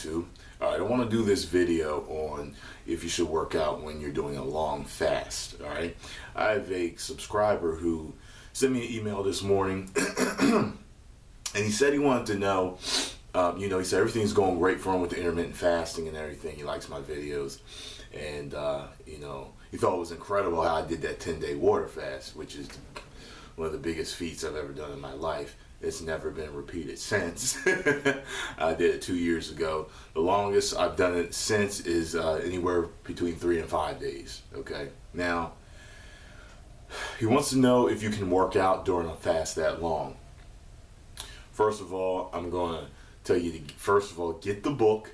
YouTube. Alright, I want to do this video on if you should work out when you're doing a long fast. Alright, I have a subscriber who sent me an email this morning and he said he wanted to know, he said everything's going great for him with the intermittent fasting and everything. He likes my videos, and he thought it was incredible how I did that 10-day water fast, which is one of the biggest feats I've ever done in my life. It's never been repeated since. I did it 2 years ago. The longest I've done it since is anywhere between 3 and 5 days. Okay. Now, he wants to know if you can work out during a fast that long. First of all, I'm going to tell you to, first of all, get the book,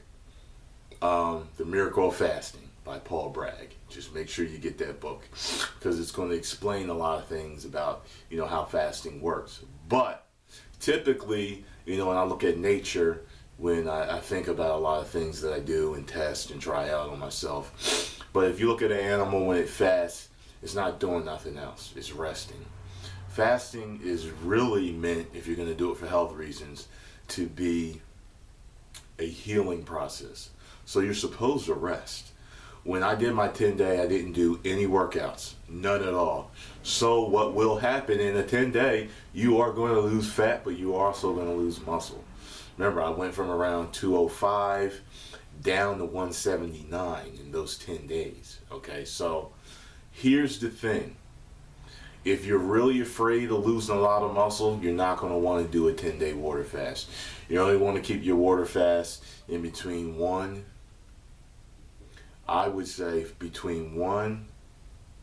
The Miracle of Fasting by Paul Bragg. Just make sure you get that book, because it's going to explain a lot of things about, how fasting works. But typically, when I look at nature, when I think about a lot of things that I do and test and try out on myself. But if you look at an animal when it fasts, it's not doing nothing else. It's resting. Fasting is really meant, if you're going to do it for health reasons, to be a healing process. So you're supposed to rest. When I did my 10-day, I didn't do any workouts, none at all. So what will happen in a 10-day, you are going to lose fat, but you are also going to lose muscle. Remember, I went from around 205 down to 179 in those 10 days. Okay, so here's the thing. If you're really afraid of losing a lot of muscle, you're not going to want to do a 10-day water fast. You only want to keep your water fast in between I would say between 1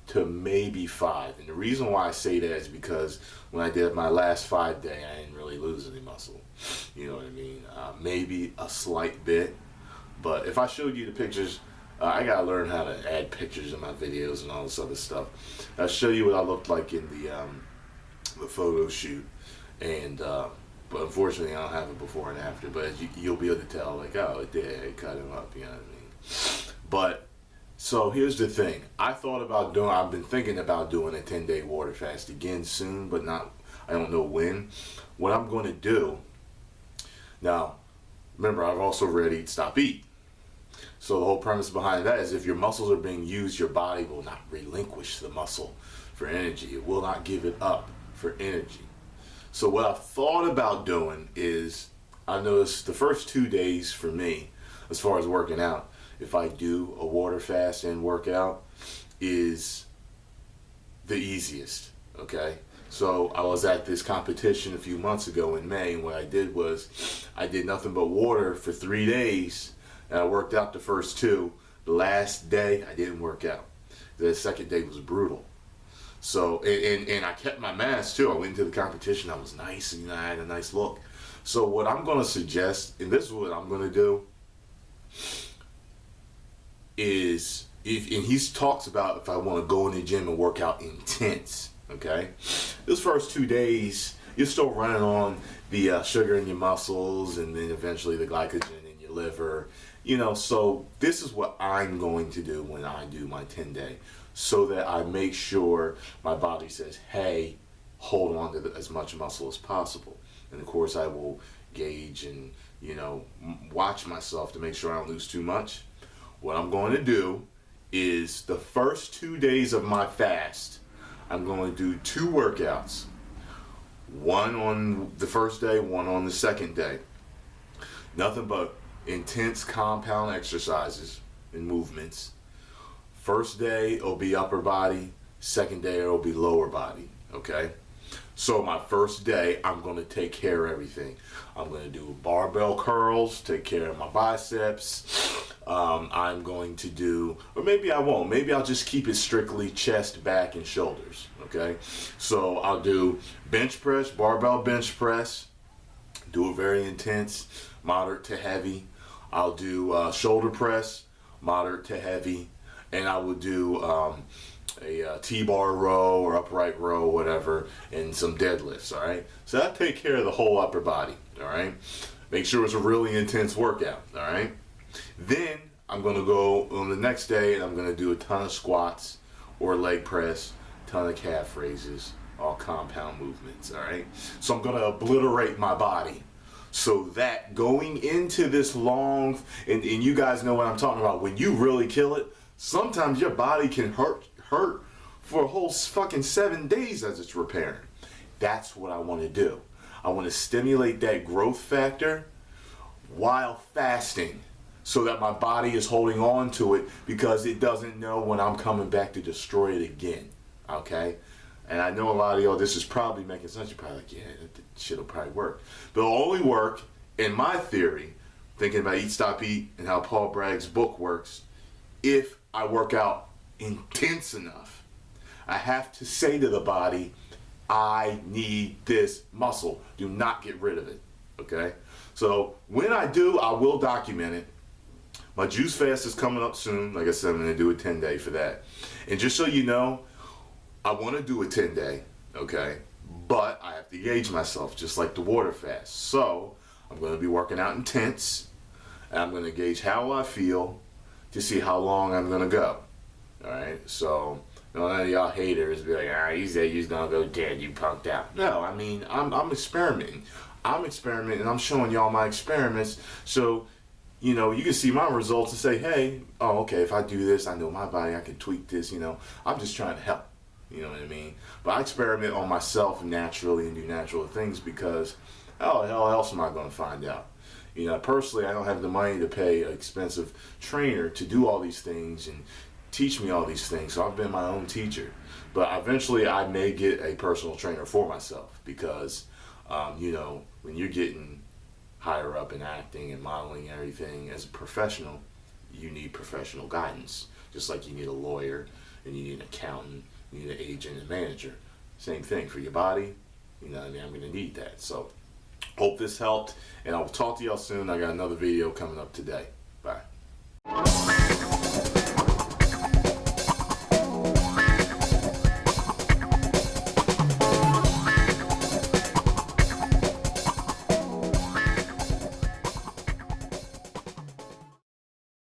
to maybe 5. And the reason why I say that is because when I did my last 5-day, I didn't really lose any muscle. You know what I mean? Maybe a slight bit. But if I showed you the pictures, I got to learn how to add pictures in my videos and all this other stuff. I'll show you what I looked like in the photo shoot. And but unfortunately, I don't have it before and after. But you'll be able to tell, like, oh, it cut him up, you know what I mean? But, so here's the thing. I've been thinking about doing a 10-day water fast again soon, but I don't know when. What I'm going to do, now, remember, I've also read Eat, Stop, Eat. So the whole premise behind that is if your muscles are being used, your body will not relinquish the muscle for energy. It will not give it up for energy. So what I've thought about doing is, I noticed the first 2 days for me, as far as working out, if I do a water fast and workout, is the easiest, okay? So I was at this competition a few months ago in May, and what I did was I did nothing but water for 3 days, and I worked out the first 2. The last day, I didn't work out. The second day was brutal. So, and I kept my mask too. I went into the competition, I was nice, and I had a nice look. So what I'm going to suggest, and this is what I'm going to do, is and he talks about if I want to go in the gym and work out intense. Okay, those first 2 days you're still running on the sugar in your muscles, and then eventually the glycogen in your liver, so this is what I'm going to do when I do my 10-day, so that I make sure my body says, hey, hold on to as much muscle as possible. And of course I will gauge and watch myself to make sure I don't lose too much. What I'm going to do is the first 2 days of my fast, I'm going to do 2 workouts. One on the first day, one on the second day. Nothing but intense compound exercises and movements. First day it'll be upper body, second day it'll be lower body, okay? So my first day, I'm going to take care of everything. I'm going to do barbell curls, take care of my biceps. I'm going to do, or maybe I won't. Maybe I'll just keep it strictly chest, back, and shoulders, okay? So I'll do bench press, barbell bench press. Do it very intense, moderate to heavy. I'll do shoulder press, moderate to heavy. And I will do a T-bar row or upright row, whatever, and some deadlifts, all right? So that take care of the whole upper body, all right? Make sure it's a really intense workout, all right? Then I'm going to go on the next day and I'm going to do a ton of squats or leg press, ton of calf raises, all compound movements, all right? So I'm going to obliterate my body. so that going into this long, and you guys know what I'm talking about, when you really kill it, sometimes your body can hurt for a whole fucking 7 days as it's repairing. That's what I want to do. I want to stimulate that growth factor while fasting, so that my body is holding on to it because it doesn't know when I'm coming back to destroy it again. Okay? And I know a lot of y'all, this is probably making sense. You're probably like, yeah, that shit'll probably work. But it'll only work, in my theory, thinking about Eat Stop Eat and how Paul Bragg's book works, if I work out intense enough. I have to say to the body, I need this muscle. Do not get rid of it. Okay? So when I do, I will document it. My juice fast is coming up soon. Like I said, I'm going to do a 10-day for that. And just so you know, I want to do a 10-day, okay? But I have to gauge myself, just like the water fast. So I'm going to be working out intense, and I'm going to gauge how I feel to see how long I'm going to go. All right? So none of y'all haters be like, you said you was going to go 10, you punked out. No, I mean, I'm experimenting. I'm experimenting. I'm showing y'all my experiments. So, you know, you can see my results and say, hey, oh, okay, if I do this, I know my body, I can tweak this, you know. I'm just trying to help. You know what I mean? But I experiment on myself naturally and do natural things because how the hell else am I going to find out? You know, personally, I don't have the money to pay an expensive trainer to do all these things and teach me all these things. So I've been my own teacher. But eventually I may get a personal trainer for myself because, you know, when you're getting higher up in acting and modeling and everything, as a professional, you need professional guidance. Just like you need a lawyer and you need an accountant, you need an agent and manager. Same thing for your body. You know what I mean? I'm going to need that. So hope this helped, and I'll talk to y'all soon. I got another video coming up today.